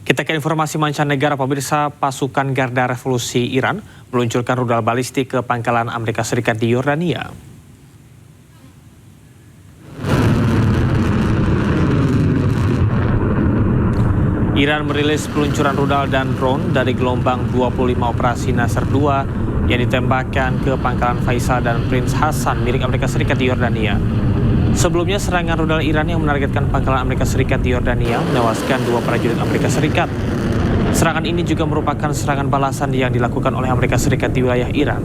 Kita ke informasi mancanegara, pemirsa. Pasukan Garda Revolusi Iran meluncurkan rudal balistik ke pangkalan Amerika Serikat di Yordania. Iran merilis peluncuran rudal dan drone dari gelombang 25 operasi Nasr 2 yang ditembakkan ke pangkalan Faisal dan Prince Hassan milik Amerika Serikat di Yordania. Sebelumnya, serangan rudal Iran yang menargetkan pangkalan Amerika Serikat di Yordania menewaskan 2 prajurit Amerika Serikat. Serangan ini juga merupakan serangan balasan yang dilakukan oleh Amerika Serikat di wilayah Iran.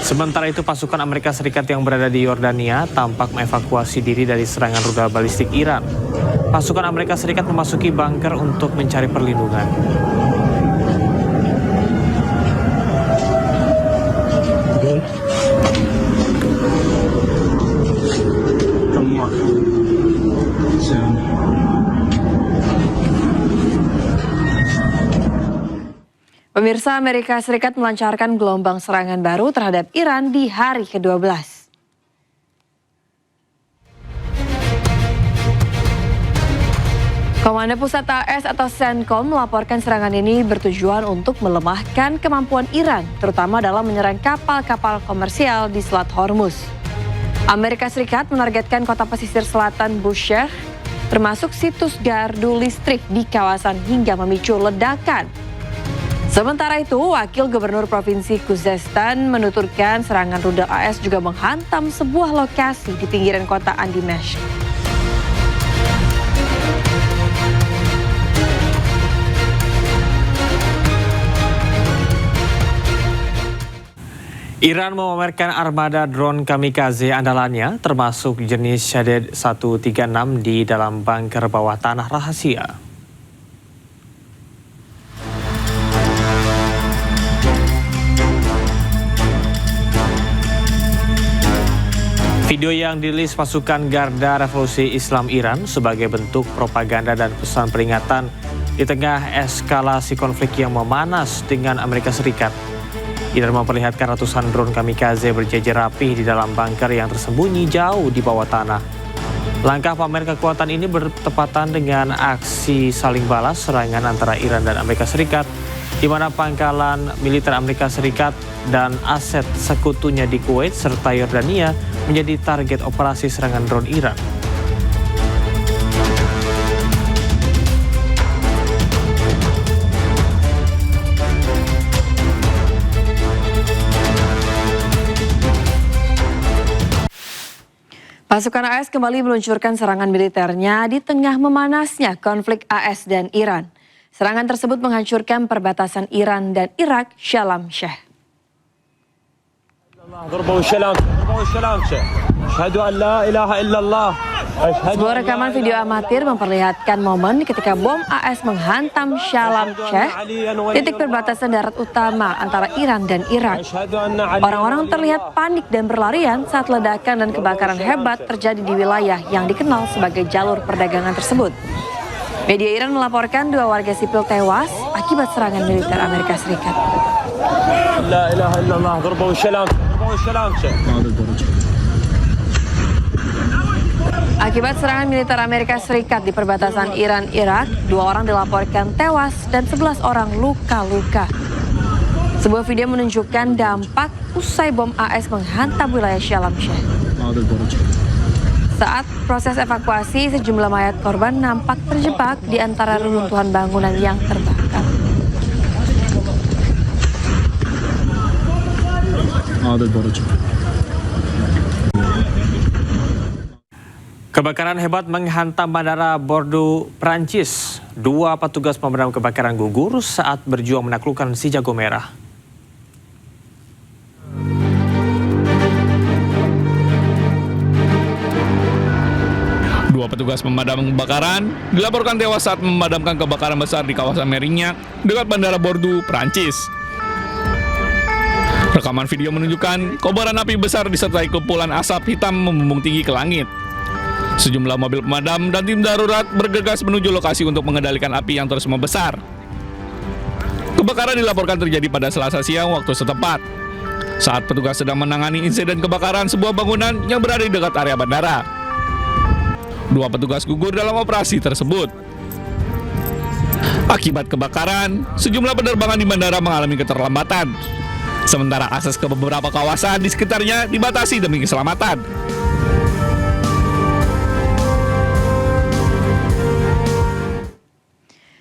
Sementara itu, pasukan Amerika Serikat yang berada di Yordania tampak mengevakuasi diri dari serangan rudal balistik Iran. Pasukan Amerika Serikat memasuki bunker untuk mencari perlindungan. Pemirsa, Amerika Serikat melancarkan gelombang serangan baru terhadap Iran di hari ke-12. Komando Pusat AS atau CENTCOM melaporkan serangan ini bertujuan untuk melemahkan kemampuan Iran, terutama dalam menyerang kapal-kapal komersial di Selat Hormuz. Amerika Serikat menargetkan kota pesisir selatan Bushehr, termasuk situs gardu listrik di kawasan hingga memicu ledakan. Sementara itu, Wakil Gubernur Provinsi Khuzestan menuturkan serangan rudal AS juga menghantam sebuah lokasi di pinggiran kota Andimeshk. Iran memamerkan armada drone kamikaze andalannya, termasuk jenis Shahed 136 di dalam bunker bawah tanah rahasia. Video yang dirilis pasukan Garda Revolusi Islam Iran sebagai bentuk propaganda dan pesan peringatan di tengah eskalasi konflik yang memanas dengan Amerika Serikat. Iran memperlihatkan ratusan drone kamikaze berjejer rapih di dalam bunker yang tersembunyi jauh di bawah tanah. Langkah pamer kekuatan ini bertepatan dengan aksi saling balas serangan antara Iran dan Amerika Serikat, di mana pangkalan militer Amerika Serikat dan aset sekutunya di Kuwait serta Yordania menjadi target operasi serangan drone Iran. Pasukan AS kembali meluncurkan serangan militernya di tengah memanasnya konflik AS dan Iran. Serangan tersebut menghancurkan perbatasan Iran dan Irak, Shalom Sheikh. Sebuah rekaman video amatir memperlihatkan momen ketika bom AS menghantam Shalom Sheikh, titik perbatasan darat utama antara Iran dan Irak. Orang-orang terlihat panik dan berlarian saat ledakan dan kebakaran hebat terjadi di wilayah yang dikenal sebagai jalur perdagangan tersebut. Media Iran melaporkan 2 warga sipil tewas akibat serangan militer Amerika Serikat. Akibat serangan militer Amerika Serikat di perbatasan Iran-Irak, 2 orang dilaporkan tewas dan 11 orang luka-luka. Sebuah video menunjukkan dampak usai bom AS menghantam wilayah Shalom Sheikh. Saat proses evakuasi, sejumlah mayat korban nampak terjebak di antara reruntuhan bangunan yang terbakar. Kebakaran hebat menghantam Bandara Bordeaux, Prancis. 2 petugas pemadam kebakaran gugur saat berjuang menaklukkan si jago merah. Dua petugas pemadam kebakaran dilaporkan tewas saat memadamkan kebakaran besar di kawasan Merignac dekat Bandara Bordeaux, Prancis. Rekaman video menunjukkan kobaran api besar disertai kepulan asap hitam membumbung tinggi ke langit. Sejumlah mobil pemadam dan tim darurat bergegas menuju lokasi untuk mengendalikan api yang terus membesar. Kebakaran dilaporkan terjadi pada Selasa siang waktu setempat. Saat petugas sedang menangani insiden kebakaran sebuah bangunan yang berada di dekat area bandara. 2 petugas gugur dalam operasi tersebut. Akibat kebakaran, sejumlah penerbangan di bandara mengalami keterlambatan. Sementara akses ke beberapa kawasan di sekitarnya dibatasi demi keselamatan.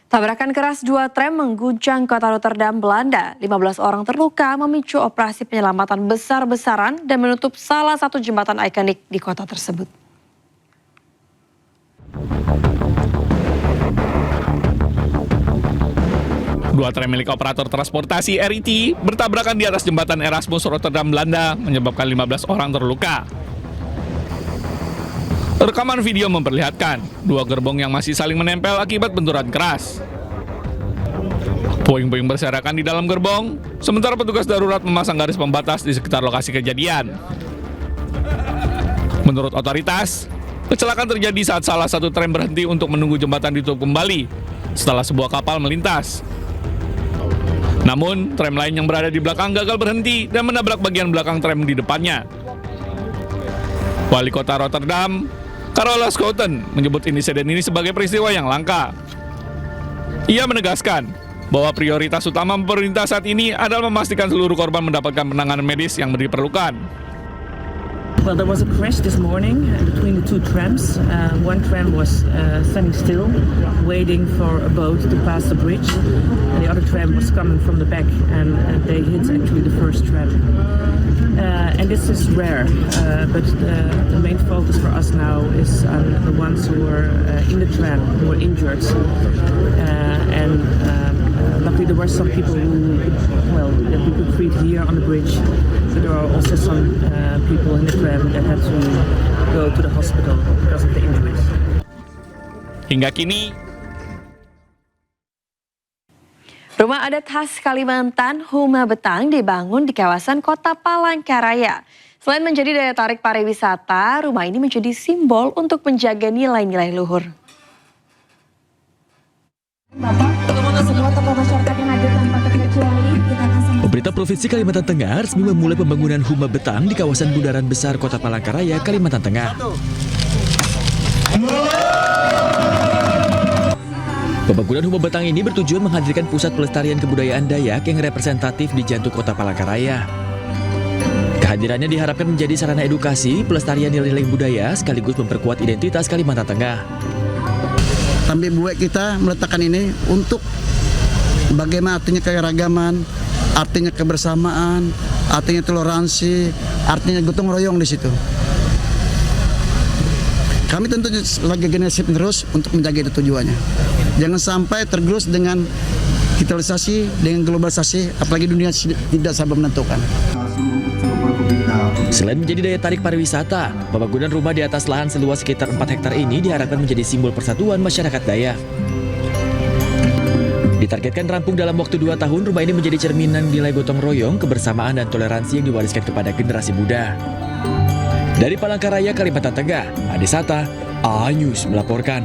Tabrakan keras 2 tram mengguncang kota Rotterdam, Belanda. 15 orang terluka, memicu operasi penyelamatan besar-besaran dan menutup salah satu jembatan ikonik di kota tersebut. Dua tram milik operator transportasi RIT bertabrakan di atas jembatan Erasmus Rotterdam, Belanda, menyebabkan 15 orang terluka. Rekaman video memperlihatkan 2 gerbong yang masih saling menempel akibat benturan keras. Puing-puing berserakan di dalam gerbong, sementara petugas darurat memasang garis pembatas di sekitar lokasi kejadian. Menurut otoritas, kecelakaan terjadi saat salah satu tram berhenti untuk menunggu jembatan ditutup kembali setelah sebuah kapal melintas. Namun, tram lain yang berada di belakang gagal berhenti dan menabrak bagian belakang tram di depannya. Wali Kota Rotterdam, Carola Schouten, menyebut insiden ini sebagai peristiwa yang langka. Ia menegaskan bahwa prioritas utama pemerintah saat ini adalah memastikan seluruh korban mendapatkan penanganan medis yang diperlukan. Well, there was a crash this morning between the 2 trams. One tram was standing still, waiting for a boat to pass the bridge. And the other tram was coming from the back, and they hit actually the first tram. And this is rare, but the main focus for us now is on the ones who were in the tram, who were injured. Luckily, there were some people who, that we could treat here on the bridge. But there are also some people in the tram that had to go to the hospital because of the injuries. Hingga kini, Rumah adat khas Kalimantan, Huma Betang, dibangun di kawasan Kota Palangkaraya. Selain menjadi daya tarik pariwisata, rumah ini menjadi simbol untuk menjaga nilai-nilai luhur. Pemerintah Provinsi Kalimantan Tengah resmi memulai pembangunan Huma Betang di kawasan bundaran besar Kota Palangkaraya, Kalimantan Tengah. Pembangunan Huma Betang ini bertujuan menghadirkan pusat pelestarian kebudayaan Dayak yang representatif di jantung Kota Palangkaraya. Kehadirannya diharapkan menjadi sarana edukasi, pelestarian nilai-nilai budaya sekaligus memperkuat identitas Kalimantan Tengah. Kami buat kita meletakkan ini untuk bagaimana artinya keragaman, artinya kebersamaan, artinya toleransi, artinya gotong royong di situ. Kami tentu lagi generasi terus untuk menjaga itu tujuannya. Jangan sampai tergerus dengan digitalisasi, dengan globalisasi, apalagi dunia tidak sabar menentukan. Selain menjadi daya tarik pariwisata, pembangunan rumah di atas lahan seluas sekitar 4 hektar ini diharapkan menjadi simbol persatuan masyarakat Dayak. Ditargetkan rampung dalam waktu 2 tahun, rumah ini menjadi cerminan nilai gotong royong, kebersamaan, dan toleransi yang diwariskan kepada generasi muda. Dari Palangkaraya, Kalimantan Tengah, Ade Sata, A News melaporkan.